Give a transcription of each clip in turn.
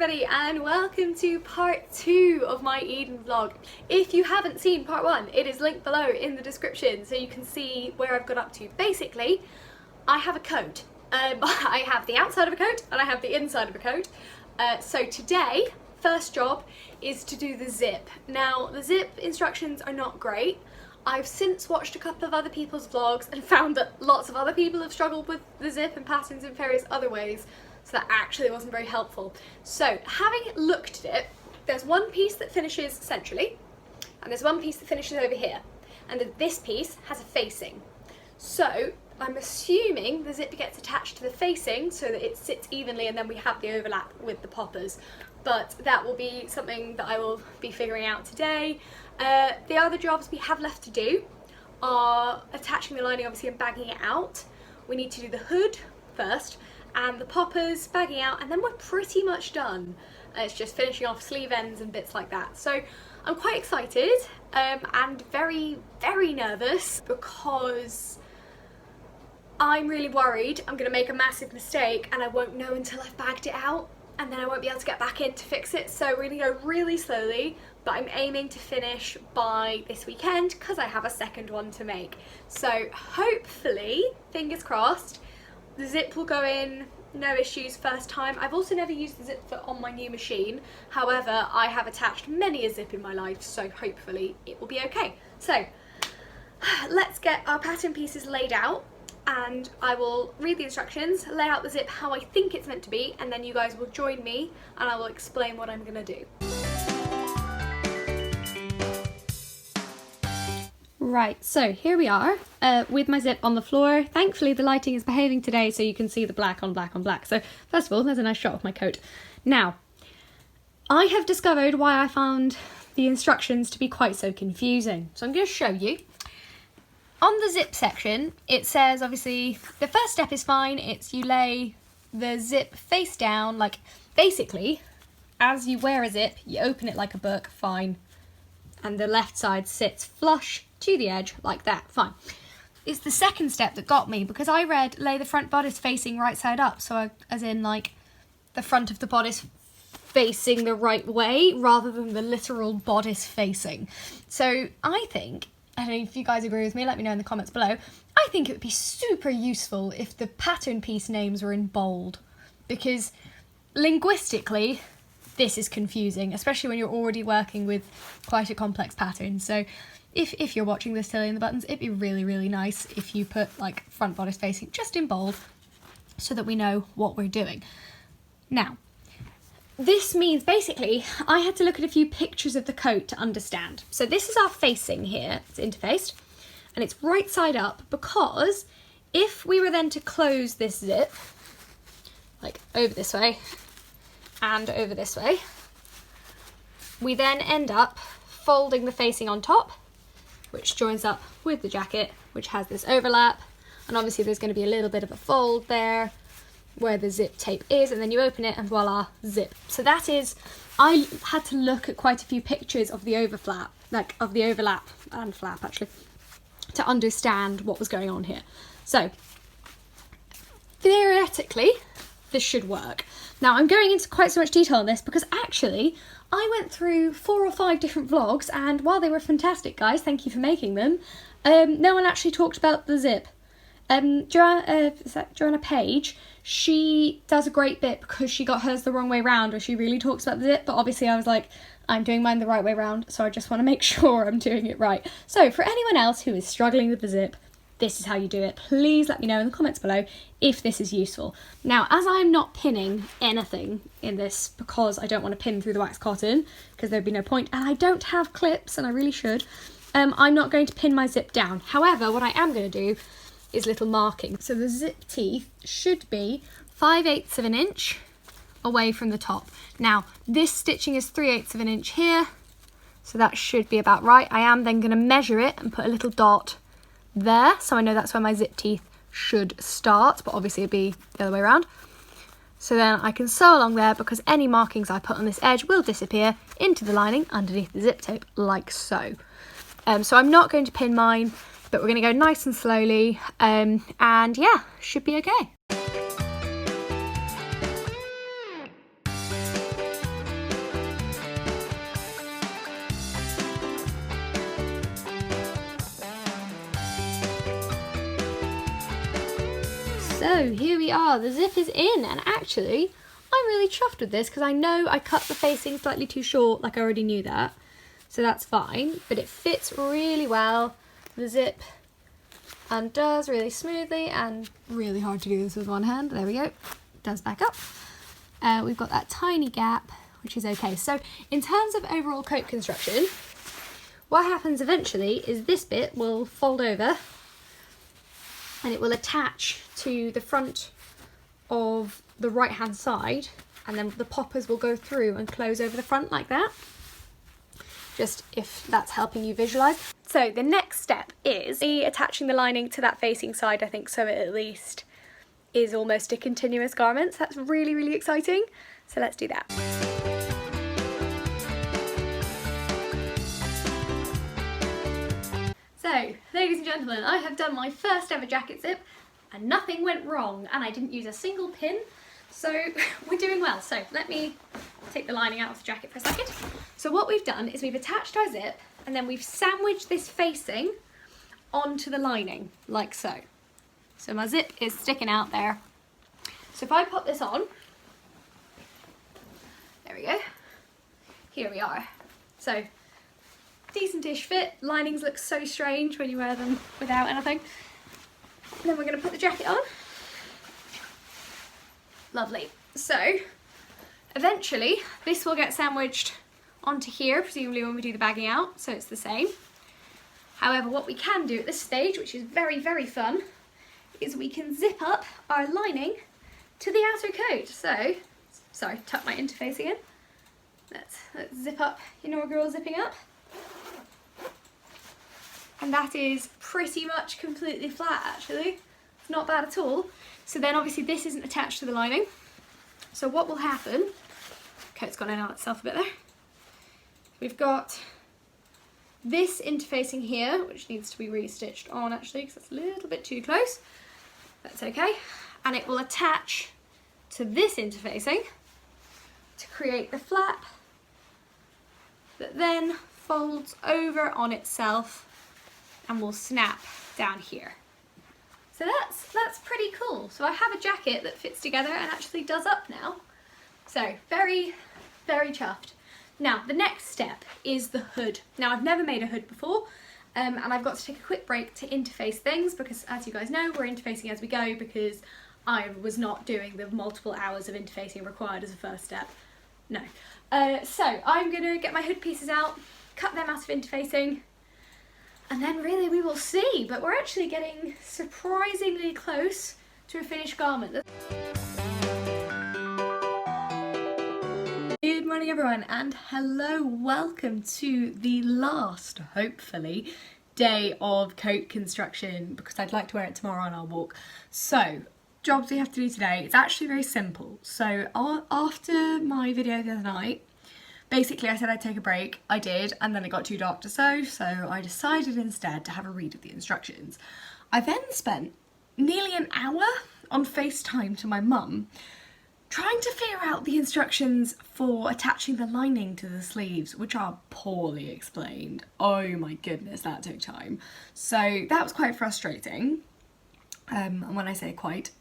everybody and welcome to part 2 of my Eden vlog. If you haven't seen part 1, it is linked below in the description so you can see where I've got up to. Basically, I have a coat. I have the outside of a coat and I have the inside of a coat. So today, first job is to do the zip. Now, the zip instructions are not great. I've since watched a couple of other people's vlogs and found that lots of other people have struggled with the zip and patterns in various other ways, so that actually wasn't very helpful. So, having looked at it, there's one piece that finishes centrally, and there's one piece that finishes over here, and then this piece has a facing. So, I'm assuming the zip gets attached to the facing so that it sits evenly and then we have the overlap with the poppers. But that will be something that I will be figuring out today. The other jobs we have left to do are attaching the lining obviously and bagging it out. We need to do the hood first and the poppers, bagging out, and then we're pretty much done. It's just finishing off sleeve ends and bits like that. So I'm quite excited and very, very nervous because I'm really worried I'm going to make a massive mistake and I won't know until I've bagged it out, and then I won't be able to get back in to fix it. So we're going to go really slowly, but I'm aiming to finish by this weekend because I have a second one to make. So hopefully, fingers crossed, the zip will go in, no issues first time. I've also never used the zip foot on my new machine. However, I have attached many a zip in my life, so hopefully it will be okay. So let's get our pattern pieces laid out, and I will read the instructions, lay out the zip how I think it's meant to be, and then you guys will join me and I will explain what I'm gonna do. Right, so here we are with my zip on the floor. Thankfully the lighting is behaving today so you can see the black on black on black. So first of all, there's a nice shot of my coat. Now, I have discovered why I found the instructions to be quite so confusing. So I'm going to show you. On the zip section, it says, obviously, the first step is fine. It's you lay the zip face down, like, basically, as you wear a zip, you open it like a book, fine. And the left side sits flush to the edge, like that, fine. It's the second step that got me, because I read, lay the front bodice facing right side up, so as in, like, the front of the bodice facing the right way, rather than the literal bodice facing. So, I think, I don't know if you guys agree with me, let me know in the comments below. I think it would be super useful if the pattern piece names were in bold, because linguistically this is confusing, especially when you're already working with quite a complex pattern. So if you're watching this Tilly and the Buttons, it'd be really, really nice if you put like front bodice facing just in bold so that we know what we're doing. Now, this means basically I had to look at a few pictures of the coat to understand. So this is our facing here, it's interfaced, and it's right side up, because if we were then to close this zip, like over this way and over this way, we then end up folding the facing on top, which joins up with the jacket, which has this overlap, and obviously there's going to be a little bit of a fold there where the zip tape is, and then you open it and voila, zip. So that is, I had to look at quite a few pictures of the overlap, like of the overlap and flap actually, to understand what was going on here. So theoretically this should work. Now I'm going into quite so much detail on this because actually I went through 4 or 5 different vlogs, and while they were fantastic, guys, thank you for making them, no one actually talked about the zip. Joanna Page, she does a great bit because she got hers the wrong way round, where she really talks about the zip, but obviously I was like, I'm doing mine the right way round, so I just want to make sure I'm doing it right. So for anyone else who is struggling with the zip, this is how you do it. Please let me know in the comments below if this is useful. Now, as I'm not pinning anything in this because I don't want to pin through the wax cotton, because there'd be no point, and I don't have clips, and I really should, I'm not going to pin my zip down. However, what I am going to do is little marking. So the zip teeth should be 5/8 of an inch away from the top. Now, this stitching is 3/8 of an inch here, so that should be about right. I am then going to measure it and put a little dot there, so I know that's where my zip teeth should start, but obviously it'd be the other way around. So then I can sew along there, because any markings I put on this edge will disappear into the lining underneath the zip tape, like so. So I'm not going to pin mine, but we're going to go nice and slowly, and yeah, should be okay. So here we are, the zip is in, and actually I'm really chuffed with this because I know I cut the facing slightly too short, like I already knew that, so that's fine, but it fits really well. The zip undoes really smoothly, and really hard to do this with one hand. There we go, it does back up. We've got that tiny gap, which is okay. So in terms of overall coat construction, what happens eventually is this bit will fold over and it will attach to the front of the right hand side, and then the poppers will go through and close over the front like that, just if that's helping you visualise. So the next step is attaching the lining to that facing side, I think, so it at least is almost a continuous garment. So that's really, really exciting. So let's do that. So, ladies and gentlemen, I have done my first ever jacket zip and nothing went wrong, and I didn't use a single pin, so we're doing well. So let me take the lining out of the jacket for a second. So what we've done is we've attached our zip and then we've sandwiched this facing onto the lining, like so. So my zip is sticking out there. So if I pop this on, there we go, here we are. So decent-ish fit. Linings look so strange when you wear them without anything. And then we're going to put the jacket on. Lovely. So eventually this will get sandwiched onto here, presumably when we do the bagging out, so it's the same. However, what we can do at this stage, which is very, very fun, is we can zip up our lining to the outer coat. So, sorry, tuck my interfacing in. Let's zip up, inaugural zipping up. And that is pretty much completely flat, actually. It's not bad at all. So then obviously this isn't attached to the lining. So what will happen, coat's gone in on itself a bit there. We've got this interfacing here, which needs to be re-stitched on actually, because it's a little bit too close. That's okay. And it will attach to this interfacing to create the flap that then folds over on itself and will snap down here. So that's pretty cool. So I have a jacket that fits together and actually does up now. So very, very chuffed. Now the next step is the hood. Now I've never made a hood before, and I've got to take a quick break to interface things because, as you guys know, we're interfacing as we go because I was not doing the multiple hours of interfacing required as a first step. No. So I'm gonna get my hood pieces out, cut them out of interfacing, and then really we will see, but we're actually getting surprisingly close to a finished garment. Good morning everyone, and hello, welcome to the last, hopefully, day of coat construction, because I'd like to wear it tomorrow on our walk. So, jobs we have to do today, it's actually very simple. So after my video the other night, basically I said I'd take a break, I did, and then it got too dark to sew, so I decided instead to have a read of the instructions. I then spent nearly an hour on FaceTime to my mum, trying to figure out the instructions for attaching the lining to the sleeves, which are poorly explained. Oh my goodness, that took time. So that was quite frustrating. And when I say quite,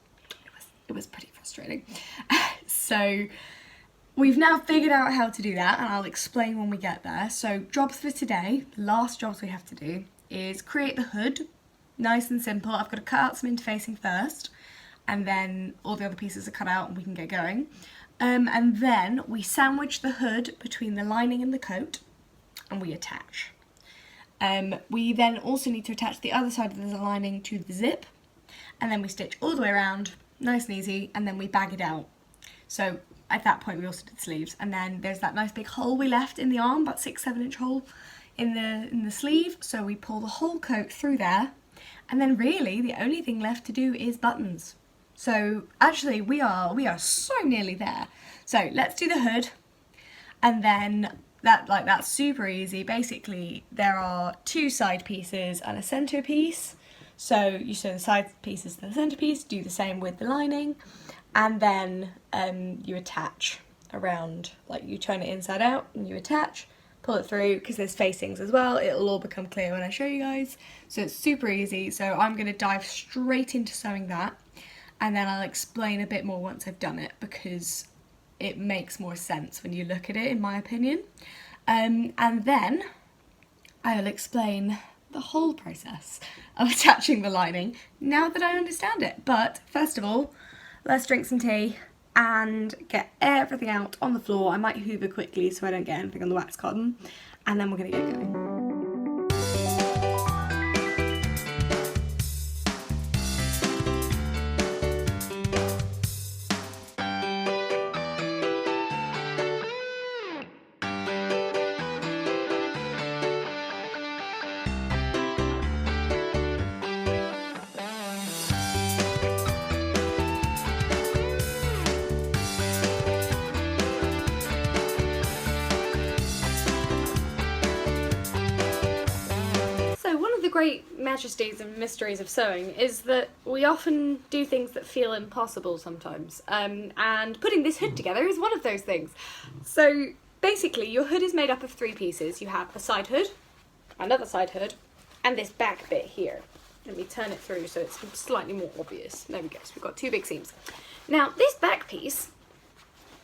it was pretty frustrating. So we've now figured out how to do that, and I'll explain when we get there. So jobs for today, the last jobs we have to do, is create the hood. Nice and simple. I've got to cut out some interfacing first, and then all the other pieces are cut out and we can get going. And then we sandwich the hood between the lining and the coat, and we attach. We then also need to attach the other side of the lining to the zip, and then we stitch all the way around, nice and easy, and then we bag it out. So at that point we also did the sleeves, and then there's that nice big hole we left in the arm, about 6-7 inch hole in the sleeve, so we pull the whole coat through there, and then really the only thing left to do is buttons. So actually we are so nearly there. So let's do the hood, and then that's super easy. Basically there are two side pieces and a centre piece. So you sew the side pieces to the centre piece, do the same with the lining, and then you attach around, like you turn it inside out and you attach, pull it through, because there's facings as well. It'll all become clear when I show you guys. So it's super easy. So I'm going to dive straight into sewing that. and then I'll explain a bit more once I've done it, because it makes more sense when you look at it, in my opinion. And then I'll explain the whole process of attaching the lining now that I understand it. But first of all, let's drink some tea and get everything out on the floor. I might hoover quickly so I don't get anything on the wax cotton, and then we're going to get going. Great majesties and mysteries of sewing is that we often do things that feel impossible sometimes, and putting this hood together is one of those things. So basically your hood is made up of 3 pieces. You have a side hood, another side hood, and this back bit here. Let me turn it through so it's slightly more obvious. There we go, so we've got 2 big seams. Now this back piece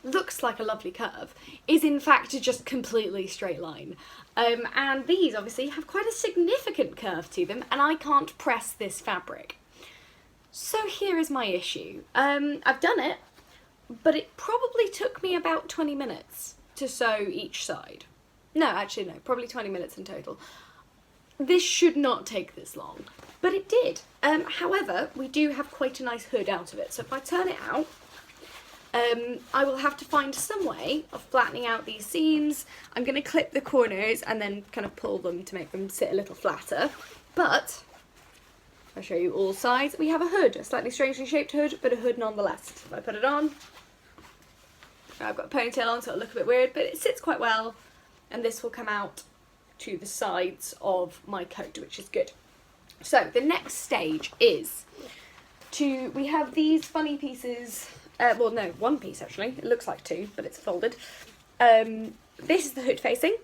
looks like a lovely curve, is in fact just completely straight line. And these obviously have quite a significant curve to them, and I can't press this fabric. So here is my issue. I've done it, but it probably took me about 20 minutes to sew each side. No, actually no, probably 20 minutes in total. This should not take this long, but it did. However, we do have quite a nice hood out of it, so if I turn it out, I will have to find some way of flattening out these seams. I'm going to clip the corners and then kind of pull them to make them sit a little flatter. But I'll show you all sides. We have a hood, a slightly strangely shaped hood, but a hood nonetheless. If I put it on, I've got a ponytail on, so it'll look a bit weird, but it sits quite well. And this will come out to the sides of my coat, which is good. So the next stage is we have these funny pieces. Well, no, 1 piece actually. It looks like 2, but it's folded. This is the hood facing,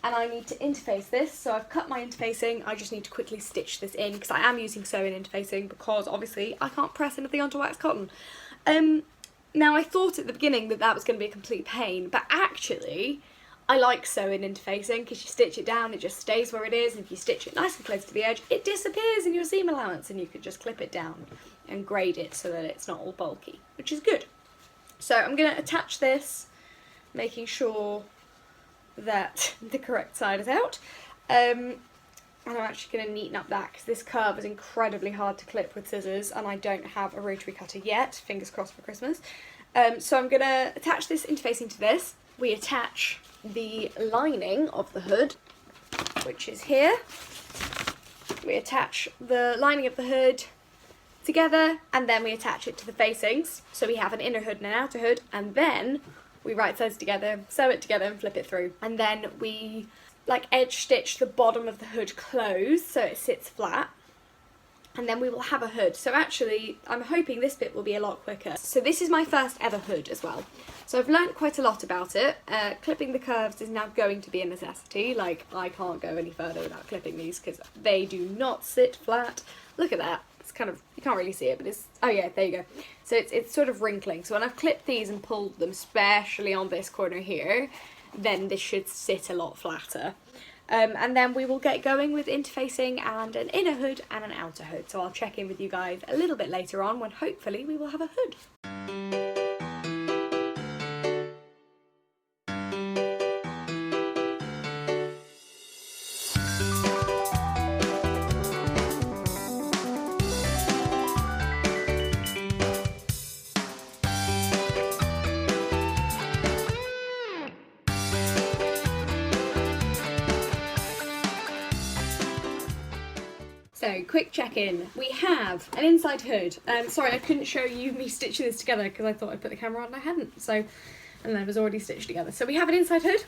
and I need to interface this. So I've cut my interfacing. I just need to quickly stitch this in because I am using sewing interfacing, because obviously I can't press anything onto wax cotton. Now I thought at the beginning that was going to be a complete pain, but actually I like sewing interfacing because you stitch it down, it just stays where it is, and if you stitch it nice and close to the edge, it disappears in your seam allowance, and you can just clip it down and grade it so that it's not all bulky, which is good. So I'm going to attach this, making sure that the correct side is out, and I'm actually going to neaten up that because this curve is incredibly hard to clip with scissors, and I don't have a rotary cutter yet, fingers crossed for Christmas. So I'm going to attach this interfacing to this. We attach the lining of the hood, which is here. We attach the lining of the hood together, and then we attach it to the facings. So we have an inner hood and an outer hood, and then we right sides together, sew it together and flip it through. And then we like edge stitch the bottom of the hood closed so it sits flat. And then we will have a hood. So actually, I'm hoping this bit will be a lot quicker. So this is my first ever hood as well. So I've learnt quite a lot about it. Clipping the curves is now going to be a necessity. Like, I can't go any further without clipping these because they do not sit flat. Look at that. It's kind of, you can't really see it, but it's, oh yeah, there you go. So it's sort of wrinkling. So when I've clipped these and pulled them, especially on this corner here, then this should sit a lot flatter. And then we will get going with interfacing and an inner hood and an outer hood. So I'll check in with you guys a little bit later on when hopefully we will have a hood. So, quick check-in. We have an inside hood. Sorry, I couldn't show you me stitching this together because I thought I'd put the camera on and I hadn't. So, and then it was already stitched together. So we have an inside hood.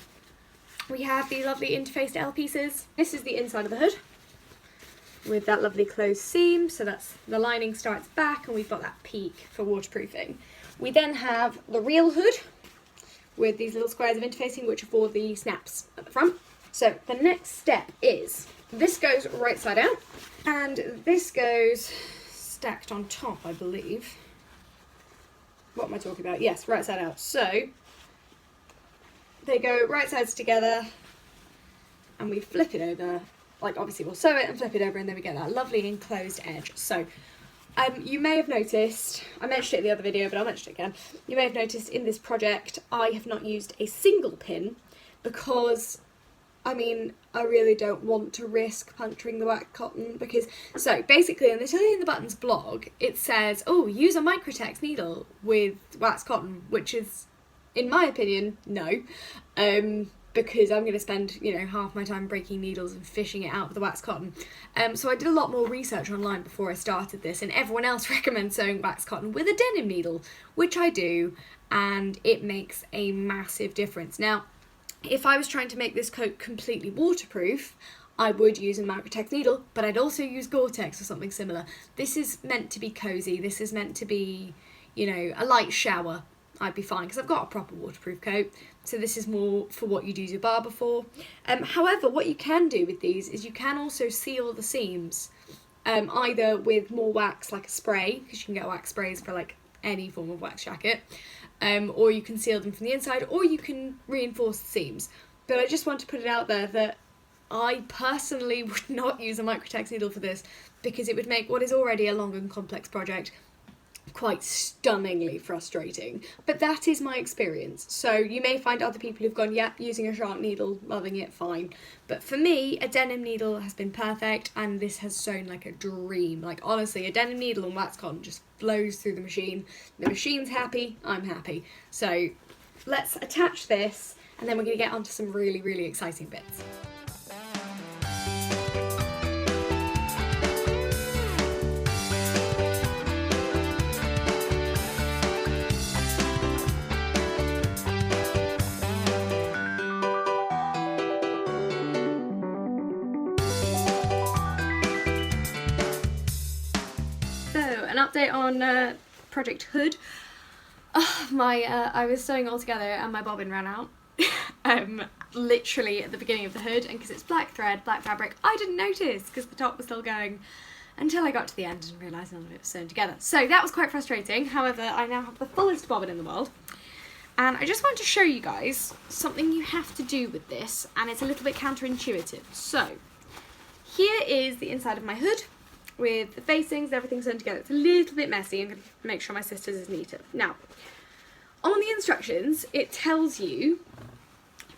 We have these lovely interfaced L pieces. This is the inside of the hood with that lovely closed seam. So that's the lining starts back and we've got that peak for waterproofing. We then have the real hood with these little squares of interfacing which are for the snaps at the front. So the next step is this goes right side out and this goes stacked on top, I believe. What am I talking about? Yes, right side out. So they go right sides together and we flip it over. Like, obviously we'll sew it and flip it over, and then we get that lovely enclosed edge. So you may have noticed, I mentioned it in the other video, but I'll mention it again. You may have noticed in this project I have not used a single pin because, I mean, I really don't want to risk puncturing the wax cotton because, so basically in the Tilly in the Buttons blog, it says, oh, use a Microtex needle with wax cotton, which is, in my opinion, no. Because I'm going to spend, you know, half my time breaking needles and fishing it out with the wax cotton. So I did a lot more research online before I started this, and everyone else recommends sewing wax cotton with a denim needle, which I do, and it makes a massive difference. Now, if I was trying to make this coat completely waterproof, I would use a Microtex needle, but I'd also use Gore-Tex or something similar. This is meant to be cosy. This is meant to be, you know, a light shower. I'd be fine because I've got a proper waterproof coat. So this is more for what you'd use your barber for. However, what you can do with these is you can also seal the seams, either with more wax, like a spray, because you can get wax sprays for like any form of wax jacket, or you can seal them from the inside, or you can reinforce the seams. But I just want to put it out there that I personally would not use a Microtex needle for this because it would make what is already a long and complex project quite stunningly frustrating. But that is my experience. So you may find other people who've gone, yeah, using a sharp needle, loving it, fine. But for me, a denim needle has been perfect, and this has sewn like a dream. Like, honestly, a denim needle and wax cotton just flows through the machine. The machine's happy, I'm happy. So let's attach this, and then we're going to get onto some really, really exciting bits. An update on Project Hood. I was sewing all together and my bobbin ran out. Literally at the beginning of the hood, and because it's black thread, black fabric, I didn't notice because the top was still going until I got to the end and realised none of it was sewn together. So that was quite frustrating. However, I now have the fullest bobbin in the world. And I just wanted to show you guys something you have to do with this, and it's a little bit counterintuitive. So here is the inside of my hood, with the facings, everything sewn together. It's a little bit messy. I'm going to make sure my sister's is neater. Now, on the instructions, it tells you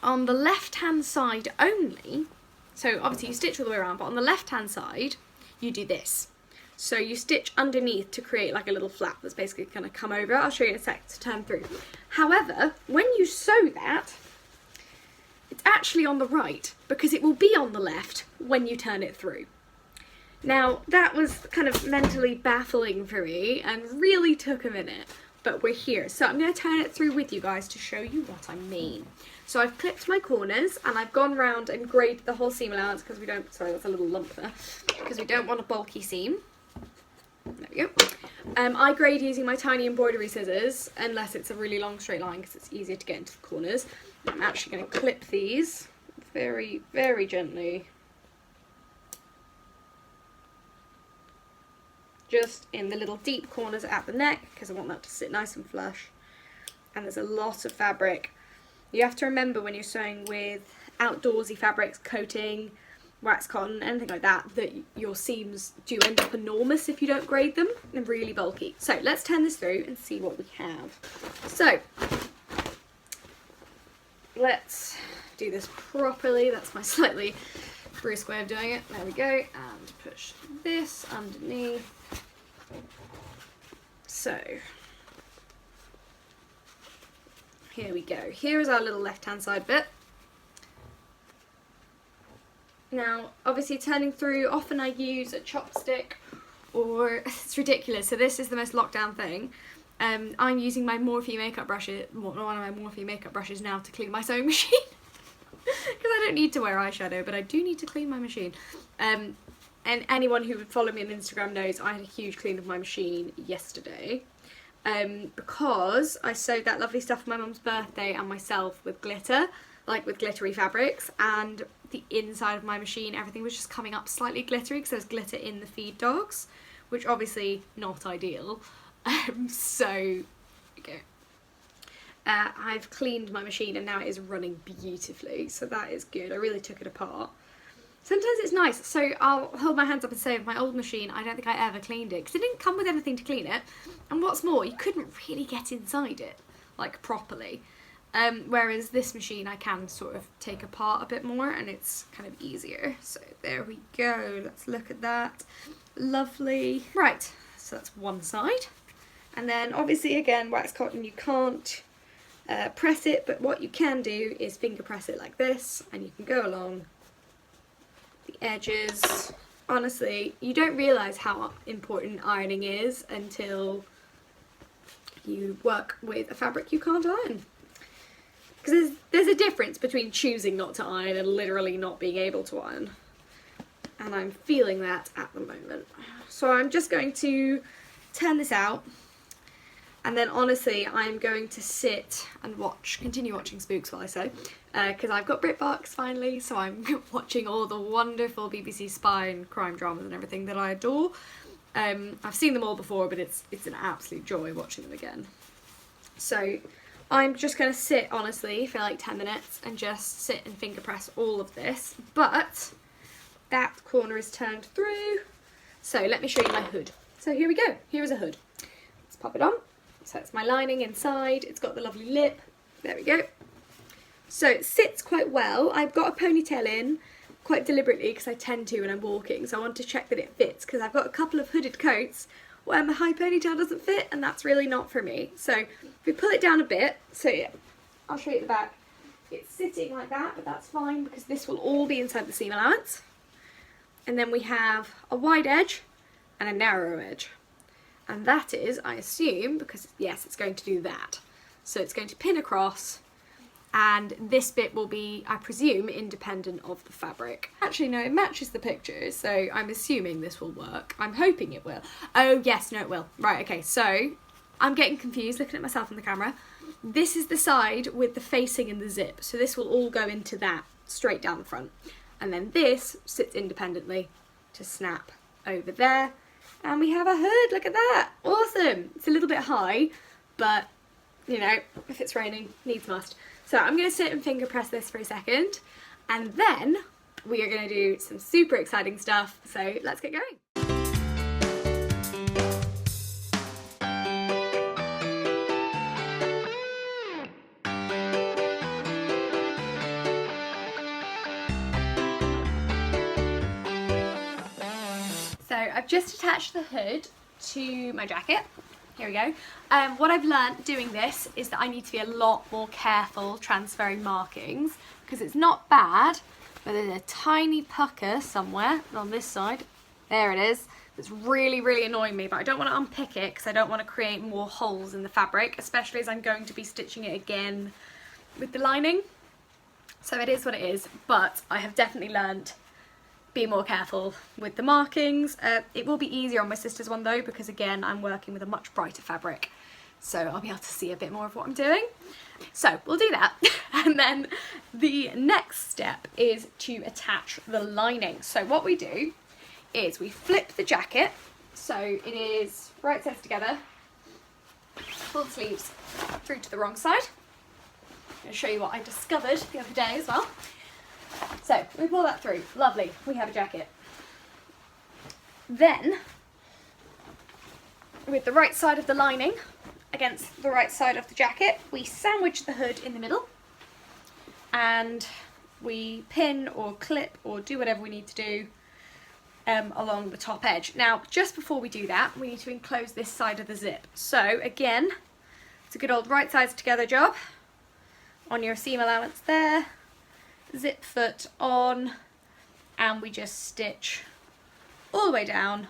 on the left-hand side only, so obviously you stitch all the way around, but on the left-hand side, you do this. So you stitch underneath to create like a little flap that's basically going to come over. I'll show you in a sec to turn through. However, when you sew that, it's actually on the right because it will be on the left when you turn it through. Now, that was kind of mentally baffling for me and really took a minute, but we're here. So I'm going to turn it through with you guys to show you what I mean. So I've clipped my corners and I've gone round and graded the whole seam allowance because we don't, sorry, that's a little lump there, because we don't want a bulky seam. There we go. I grade using my tiny embroidery scissors unless it's a really long straight line because it's easier to get into the corners. I'm actually going to clip these very, very gently. Just in the little deep corners at the neck because I want that to sit nice and flush. And there's a lot of fabric. You have to remember when you're sewing with outdoorsy fabrics, coating, wax cotton, anything like that, that your seams do end up enormous if you don't grade them and really bulky. So let's turn this through and see what we have. So let's do this properly. That's my slightly brusque way of doing it. There we go. And push this underneath. So here we go. Here is our little left-hand side bit. Now, obviously turning through, often I use a chopstick or, it's ridiculous, so this is the most lockdown thing. I'm using my Morphe makeup brushes, one of my Morphe makeup brushes now to clean my sewing machine. Because I don't need to wear eyeshadow, but I do need to clean my machine. And anyone who would follow me on Instagram knows I had a huge clean of my machine yesterday. Because I sewed that lovely stuff for my mum's birthday and myself with glitter, like with glittery fabrics, and the inside of my machine, everything was just coming up slightly glittery because there's glitter in the feed dogs, which obviously not ideal. So, okay. I've cleaned my machine and now it is running beautifully, so that is good. I really took it apart. Sometimes it's nice, so I'll hold my hands up and say with my old machine, I don't think I ever cleaned it, because it didn't come with anything to clean it, and what's more, you couldn't really get inside it, like, properly. Whereas this machine I can sort of take apart a bit more, and it's kind of easier. So there we go, let's look at that. Lovely. Right, so that's one side. And then obviously again, wax cotton, you can't press it, but what you can do is finger press it like this, and you can go along the edges. Honestly, you don't realise how important ironing is until you work with a fabric you can't iron. Because there's a difference between choosing not to iron and literally not being able to iron. And I'm feeling that at the moment. So I'm just going to turn this out. And then honestly, I'm going to sit and continue watching Spooks while I sew. Because I've got BritBox finally, so I'm watching all the wonderful BBC spy and crime dramas and everything that I adore. I've seen them all before, but it's an absolute joy watching them again. So I'm just going to sit, honestly, for like 10 minutes and just sit and finger press all of this. But that corner is turned through. So let me show you my hood. So here we go. Here is a hood. Let's pop it on. So it's my lining inside. It's got the lovely lip. There we go. So it sits quite well. I've got a ponytail in quite deliberately because I tend to when I'm walking. So I want to check that it fits because I've got a couple of hooded coats where my high ponytail doesn't fit, and that's really not for me. So if we pull it down a bit, so yeah, I'll show you at the back. It's sitting like that, but that's fine because this will all be inside the seam allowance. And then we have a wide edge and a narrow edge. And that is, I assume, because yes, it's going to do that. So it's going to pin across, and this bit will be, I presume, independent of the fabric. Actually, no, it matches the picture, so I'm assuming this will work. I'm hoping it will. Oh, yes, no, it will. Right, okay, so I'm getting confused looking at myself in the camera. This is the side with the facing and the zip, so this will all go into that straight down the front. And then this sits independently to snap over there. And we have a hood, look at that, awesome. It's a little bit high, but you know, if it's raining, needs must. So I'm gonna sit and finger press this for a second, and then we are gonna do some super exciting stuff. So let's get going. So I've just attached the hood to my jacket. Here we go. What I've learnt doing this is that I need to be a lot more careful transferring markings, because it's not bad, but there's a tiny pucker somewhere on this side. There it is. It's really, really annoying me, but I don't want to unpick it because I don't want to create more holes in the fabric, especially as I'm going to be stitching it again with the lining. So it is what it is, but I have definitely learnt be more careful with the markings. It will be easier on my sister's one though, because again, I'm working with a much brighter fabric, so I'll be able to see a bit more of what I'm doing. So we'll do that. And then the next step is to attach the lining. So what we do is we flip the jacket, so it is right sides together, pull the sleeves through to the wrong side. I'm going to show you what I discovered the other day as well. So we pull that through, lovely, we have a jacket. Then, with the right side of the lining against the right side of the jacket, we sandwich the hood in the middle, and we pin or clip or do whatever we need to do along the top edge. Now, just before we do that, we need to enclose this side of the zip. So again, it's a good old right sides together job on your seam allowance there. Zip foot on, and we just stitch all the way down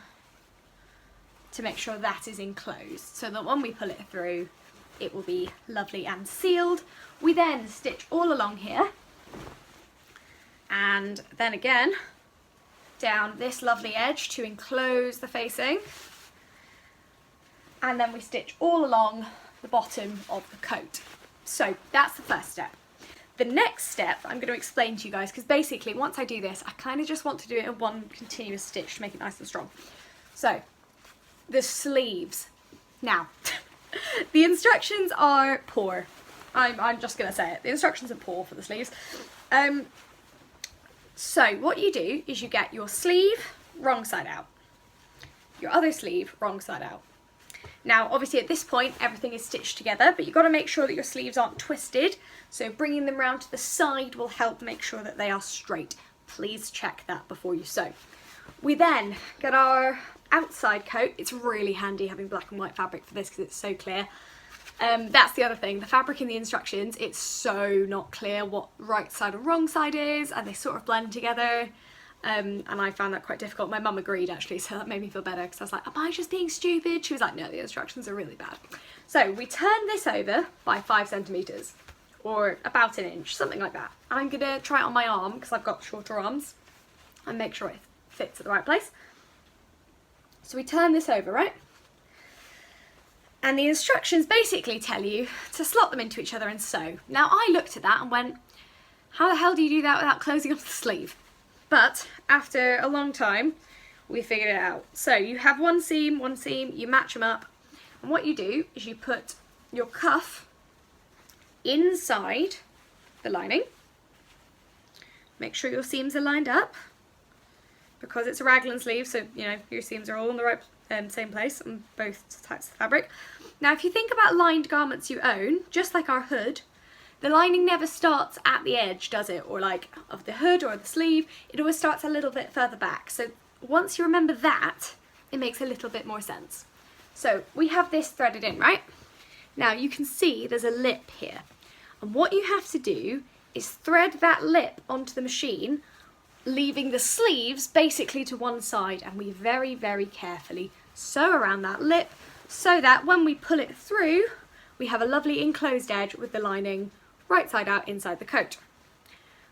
to make sure that is enclosed, so that when we pull it through, it will be lovely and sealed. We then stitch all along here, and then again down this lovely edge to enclose the facing, and then we stitch all along the bottom of the coat. So that's the first step. The next step I'm going to explain to you guys, because basically once I do this, I kind of just want to do it in one continuous stitch to make it nice and strong. So the sleeves. Now, the instructions are poor. I'm just going to say it. The instructions are poor for the sleeves. So what you do is you get your sleeve wrong side out, your other sleeve wrong side out. Now, obviously at this point, everything is stitched together, but you've got to make sure that your sleeves aren't twisted. So bringing them round to the side will help make sure that they are straight. Please check that before you sew. We then get our outside coat. It's really handy having black and white fabric for this because it's so clear. That's the other thing, the fabric in the instructions, it's so not clear what right side and wrong side is, and they sort of blend together. And I found that quite difficult. My mum agreed actually, so that made me feel better because I was like, am I just being stupid? She was like, no, the instructions are really bad. So we turn this over by 5 centimetres or about an inch, something like that. I'm gonna try it on my arm because I've got shorter arms and make sure it fits at the right place. So we turn this over, right? And the instructions basically tell you to slot them into each other and sew. Now I looked at that and went, how the hell do you do that without closing off the sleeve? But after a long time, we figured it out. So you have one seam, you match them up. And what you do is you put your cuff inside the lining. Make sure your seams are lined up because it's a raglan sleeve, so you know your seams are all in the right same place on both types of fabric. Now if you think about lined garments you own, just like our hood, the lining never starts at the edge, does it? Or like of the hood or the sleeve, it always starts a little bit further back. So once you remember that, it makes a little bit more sense. So we have this threaded in, right? Now you can see there's a lip here. And what you have to do is thread that lip onto the machine, leaving the sleeves basically to one side, and we very, very carefully sew around that lip so that when we pull it through, we have a lovely enclosed edge with the lining right side out inside the coat.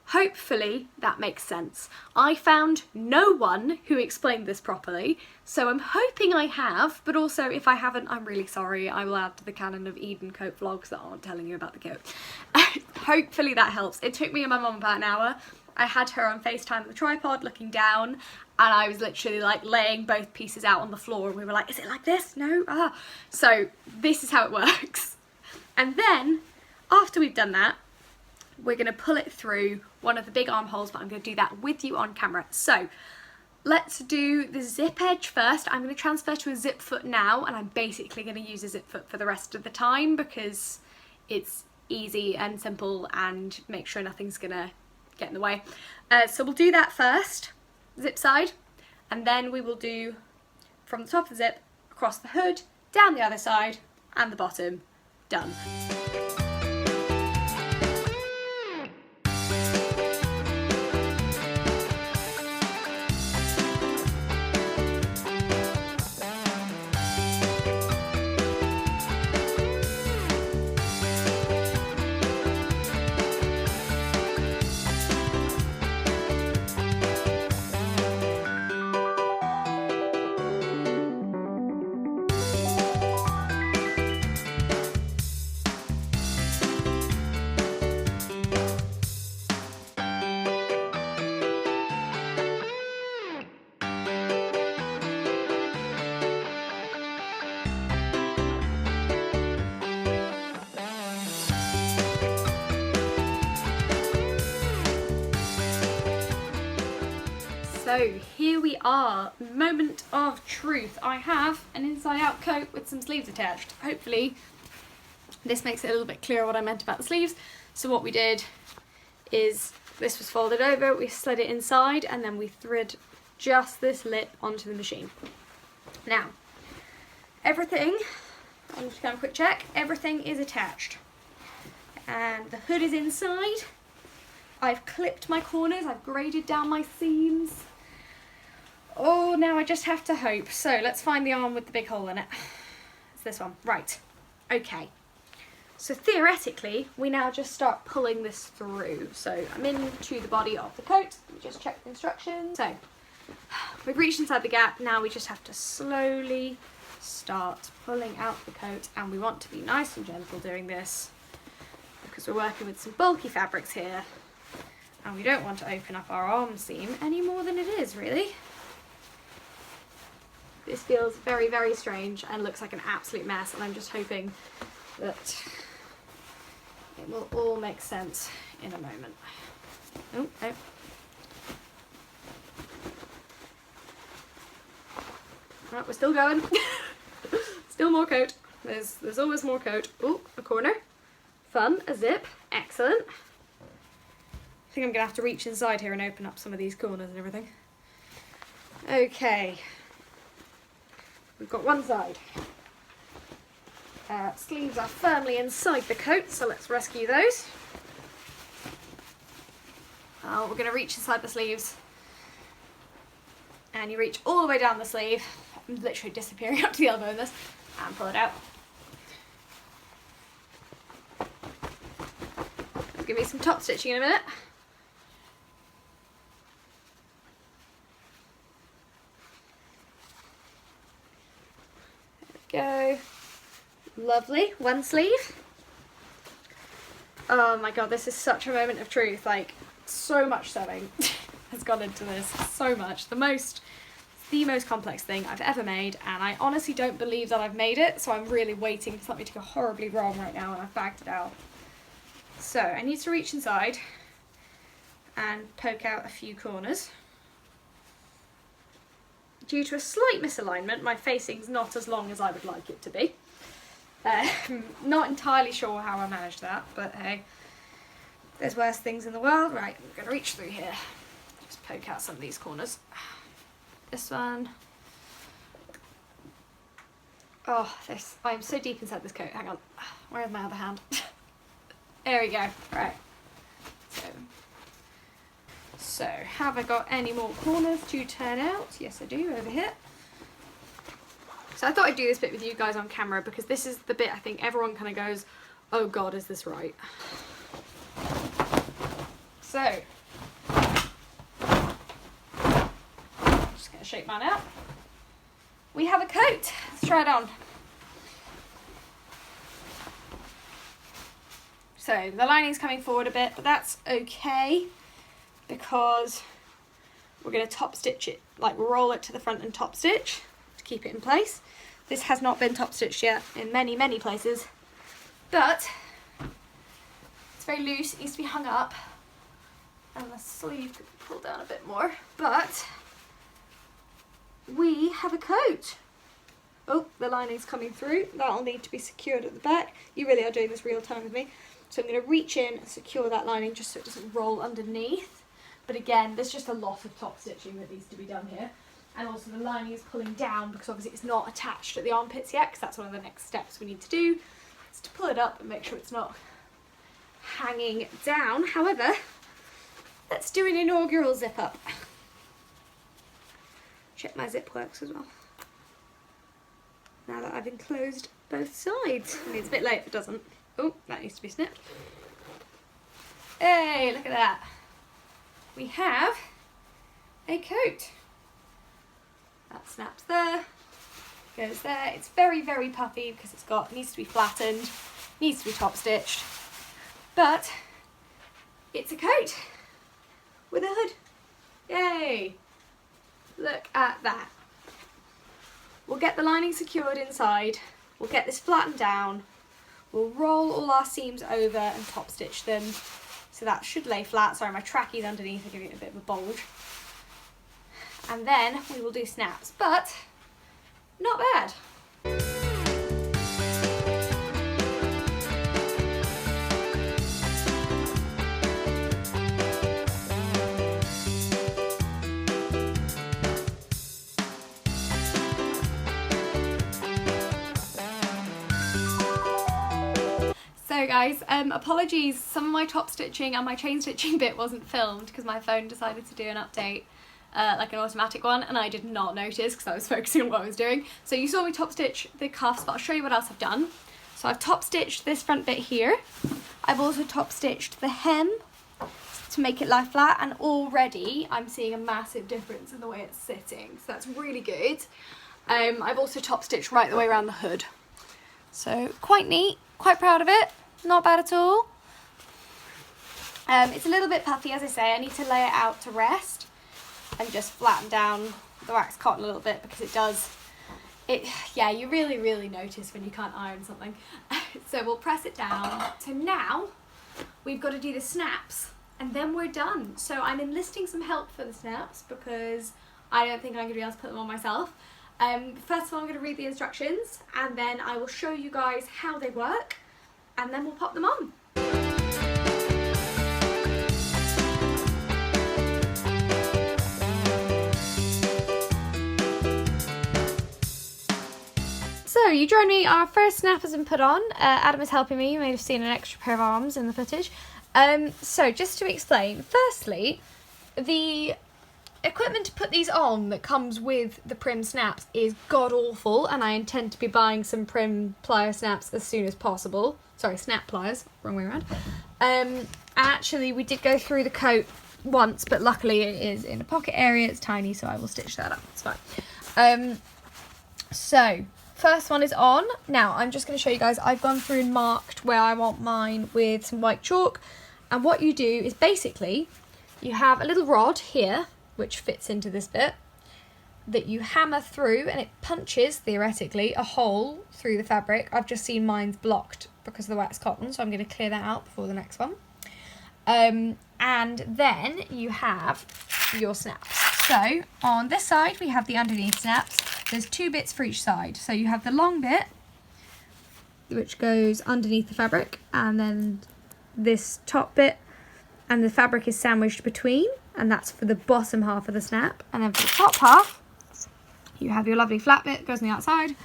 Hopefully that makes sense. I found no one who explained this properly, so I'm hoping I have, but also if I haven't, I'm really sorry. I will add to the canon of Eden coat vlogs that aren't telling you about the coat. Hopefully that helps. It took me and my mum about an hour. I had her on FaceTime with the tripod looking down, and I was literally like laying both pieces out on the floor, and we were like, is it like this? No? Ah. So this is how it works. And then after we've done that, we're going to pull it through one of the big armholes, but I'm going to do that with you on camera. So let's do the zip edge first. I'm going to transfer to a zip foot now, and I'm basically going to use a zip foot for the rest of the time because it's easy and simple and make sure nothing's going to get in the way. So we'll do that first, zip side, and then we will do from the top of the zip across the hood, down the other side and the bottom. Done. So here we are, moment of truth. I have an inside out coat with some sleeves attached. Hopefully this makes it a little bit clearer what I meant about the sleeves. So what we did is this was folded over, we slid it inside, and then we thread just this lip onto the machine. Now, everything, I'm just going to quick check, everything is attached. And the hood is inside. I've clipped my corners, I've graded down my seams. Oh, now I just have to hope. So let's find the arm with the big hole in it. It's this one. Right. Okay. So theoretically, we now just start pulling this through. So I'm into the body of the coat. Let me just check the instructions. So we've reached inside the gap. Now we just have to slowly start pulling out the coat. And we want to be nice and gentle doing this because we're working with some bulky fabrics here. And we don't want to open up our arm seam any more than it is, really. This feels very, very strange and looks like an absolute mess, and I'm just hoping that it will all make sense in a moment. Oh, no. Right, we're still going. Still more coat. There's always more coat. Oh, a corner. Fun, a zip. Excellent. I think I'm gonna have to reach inside here and open up some of these corners and everything. Okay. We've got one side. Sleeves are firmly inside the coat, so let's rescue those. We're going to reach inside the sleeves. And you reach all the way down the sleeve. I'm literally disappearing up to the elbow in this. And pull it out. I'll give you some top stitching in a minute. There we go. Lovely. One sleeve. Oh my god, this is such a moment of truth. Like, so much sewing has gone into this. So much. The most complex thing I've ever made, and I honestly don't believe that I've made it, so I'm really waiting for something to go horribly wrong right now, and I've bagged it out. So I need to reach inside and poke out a few corners. Due to a slight misalignment, my facing's not as long as I would like it to be. Not entirely sure how I managed that, but hey, there's worse things in the world. Right, I'm going to reach through here. Just poke out some of these corners. This one. Oh, this. I'm so deep inside this coat. Hang on. Where's my other hand? There we go. Right. So, have I got any more corners to turn out? Yes, I do, over here. So I thought I'd do this bit with you guys on camera because this is the bit I think everyone kind of goes, oh god, is this right? So, just going to shake mine out. We have a coat. Let's try it on. So the lining's coming forward a bit, but that's okay because we're going to top stitch it, like roll it to the front and top stitch to keep it in place. This has not been top stitched yet in many, many places, but it's very loose. It needs to be hung up, and the sleeve could be pulled down a bit more, but we have a coat. Oh, the lining's coming through. That'll need to be secured at the back. You really are doing this real time with me. So I'm going to reach in and secure that lining just so it doesn't roll underneath. But again, there's just a lot of top stitching that needs to be done here. And also the lining is pulling down because obviously it's not attached at the armpits yet, because that's one of the next steps we need to do, is to pull it up and make sure it's not hanging down. However, let's do an inaugural zip up. Check my zip works as well. Now that I've enclosed both sides. I mean, it's a bit late if it doesn't. Oh, that needs to be snipped. Hey, look at that. We have a coat. That snaps there, goes there. It's very, very puffy because needs to be flattened, needs to be top stitched, but it's a coat with a hood. Yay! Look at that. We'll get the lining secured inside, we'll get this flattened down, we'll roll all our seams over and top stitch them. So that should lay flat. Sorry, my trackies underneath are giving it a bit of a bulge. And then we will do snaps, but not bad. So guys, apologies, some of my top stitching and my chain stitching bit wasn't filmed because my phone decided to do an update, like an automatic one, and I did not notice because I was focusing on what I was doing. So you saw me top stitch the cuffs, but I'll show you what else I've done. So I've top stitched this front bit here. I've also top stitched the hem to make it lie flat, and already I'm seeing a massive difference in the way it's sitting, so that's really good. I've also top stitched right the way around the hood. So quite neat, quite proud of it. Not bad at all. It's a little bit puffy, as I say. I need to lay it out to rest and just flatten down the wax cotton a little bit because it does Yeah, you really notice when you can't iron something. So we'll press it down. So now we've got to do the snaps and then we're done. So I'm enlisting some help for the snaps because I don't think I'm going to be able to put them on myself. First of all, I'm going to read the instructions and then I will show you guys how they work and then we'll pop them on. So you join me, our first snap has been put on. Adam is helping me, you may have seen an extra pair of arms in the footage. So just to explain, firstly, the equipment to put these on that comes with the Prim snaps is god awful, and I intend to be buying some Prim plier snaps as soon as possible. Sorry, snap pliers, wrong way around. Actually, we did go through the coat once, but luckily it is in a pocket area, it's tiny, so I will stitch that up, it's fine. So, first one is on. Now, I'm just going to show you guys, I've gone through and marked where I want mine with some white chalk, and what you do is basically, you have a little rod here, which fits into this bit, that you hammer through and it punches, theoretically, a hole through the fabric. I've just seen mine's blocked because of the wax cotton, so I'm going to clear that out before the next one. And then you have your snaps. So on this side we have the underneath snaps. There's 2 bits for each side. So you have the long bit, which goes underneath the fabric, and then this top bit, and the fabric is sandwiched between, and that's for the bottom half of the snap. And then for the top half, you have your lovely flat bit that goes on the outside,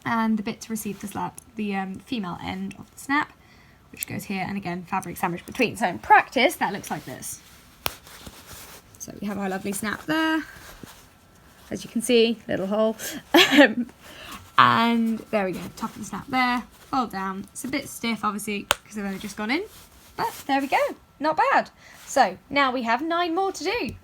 and the bit to receive the slap, the female end of the snap, which goes here, and again, fabric sandwiched between. So in practice, that looks like this. So we have our lovely snap there. As you can see, little hole. And there we go, top of the snap there, fold down. It's a bit stiff, obviously, because they've only just gone in. But there we go, not bad. So now we have 9 more to do.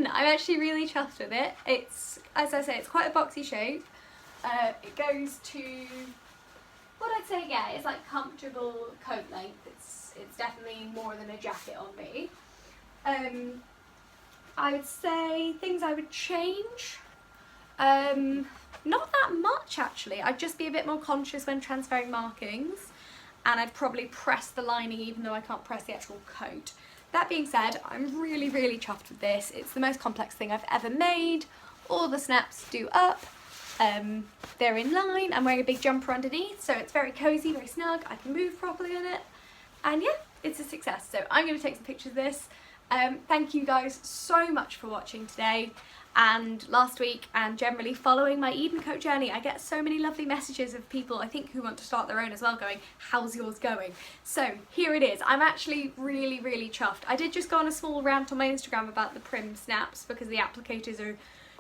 I'm actually really chuffed with it. It's, as I say, it's quite a boxy shape. It goes to what I'd say, yeah, it's like comfortable coat length. It's definitely more than a jacket on me. I would say things I would change. Not that much actually. I'd just be a bit more conscious when transferring markings, and I'd probably press the lining even though I can't press the actual coat. That being said, I'm really chuffed with this. It's the most complex thing I've ever made. All the snaps do up. They're in line. I'm wearing a big jumper underneath, so it's very cozy, very snug. I can move properly in it. And yeah, it's a success. So I'm going to take some pictures of this. Thank you guys so much for watching today and last week, and generally following my Eden Coat journey. I get so many lovely messages of people, I think, who want to start their own as well, going, how's yours going? So here it is. I'm actually really chuffed. I did just go on a small rant on my Instagram about the Prim snaps because the applicators are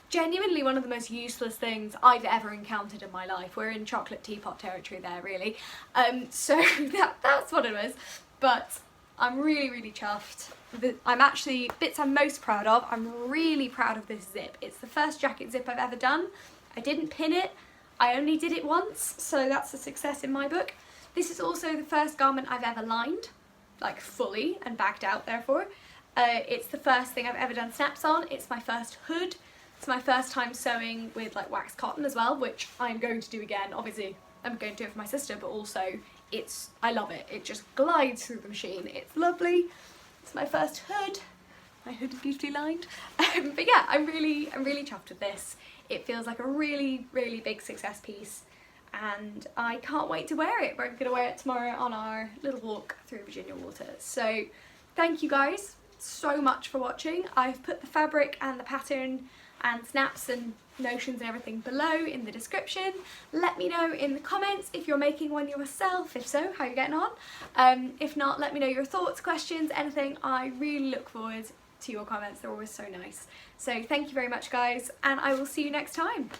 genuinely one of the most useless things I've ever encountered in my life. We're in chocolate teapot territory there, really. So that's what it was. But I'm really chuffed. I'm actually, bits I'm most proud of, I'm really proud of this zip. It's the first jacket zip I've ever done. I didn't pin it, I only did it once, so that's a success in my book. This is also the first garment I've ever lined, like fully and bagged out therefore. It's the first thing I've ever done snaps on. It's my first hood. It's my first time sewing with like wax cotton as well, which I'm going to do again. Obviously I'm going to do it for my sister, but also I love it. It just glides through the machine. It's lovely. It's my first hood. My hood is beautifully lined. But yeah, I'm really chuffed with this. It feels like a really big success piece, and I can't wait to wear it. We're going to wear it tomorrow on our little walk through Virginia waters. So thank you guys so much for watching. I've put the fabric and the pattern and snaps and notions and everything below in the description. Let me know in the comments if you're making one yourself, if so, how you're getting on. If not, let me know your thoughts, questions, anything. I really look forward to your comments, they're always so nice. So thank you very much guys, and I will see you next time.